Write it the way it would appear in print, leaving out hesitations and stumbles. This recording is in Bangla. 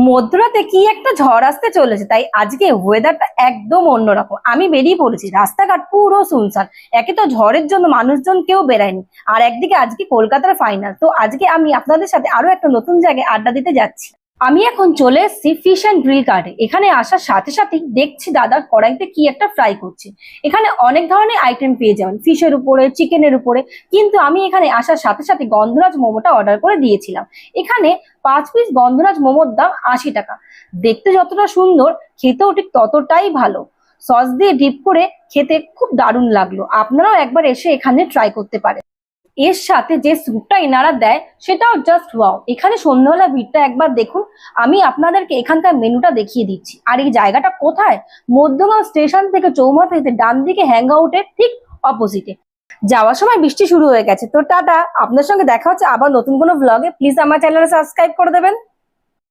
মধ্যরাতে কি একটা ঝড় আসতে চলেছে, তাই আজকে ওয়েদারটা একদম অন্যরকম। আমি বেরিয়ে পড়েছি, রাস্তাঘাট পুরো শুনশান। একে তো ঝড়ের জন্য মানুষজন কেউ বেরায়নি, আর একদিকে আজকে কলকাতার ফাইনাল। তো আজকে আমি আপনাদের সাথে আরো একটা নতুন জায়গায় আড্ডা দিতে যাচ্ছি। আমি এখন চলে এসেছি ফিশ অ্যান্ড গ্রিল কার্ডে। এখানে আসার সাথে সাথেই দেখছি দাদা কড়াইতে কি একটা ফ্রাই করছে। এখানে অনেক ধরনের আইটেম পেয়ে যাবেন, ফিশের উপরে, চিকেনের উপরে। কিন্তু আমি এখানে আসার সাথে সাথে গন্ধরাজ মোমোটা অর্ডার করে দিয়েছিলাম। এখানে 5 পিস গন্ধরাজ মোমোর দাম 80 টাকা। দেখতে যতটা সুন্দর, খেতেও ঠিক ততটাই ভালো। সস দিয়ে ডিপ করে খেতে খুব দারুণ লাগলো। আপনারাও একবার এসে এখানে ট্রাই করতে পারেন। এর সাথে যে স্যুপটা এনারা দেয় সেটাও জাস্ট ওয়াও। এখানে সন্ধ্যাবেলা ভিড়টা একবার দেখুন। আমি আপনাদেরকে এখানকার মেনুটা দেখিয়ে দিচ্ছি। আর এই জায়গাটা কোথায়? মধ্যগাঁও স্টেশন থেকে চৌমাথাতে ডান দিকে হ্যাং আউটের ঠিক অপোজিটে। যাওয়ার সময় বৃষ্টি শুরু হয়ে গেছে, তো টাটা। আপনার সঙ্গে দেখা হচ্ছে আবার নতুন কোনো ব্লগে। প্লিজ আমার চ্যানেলে সাবস্ক্রাইব করে দেবেন।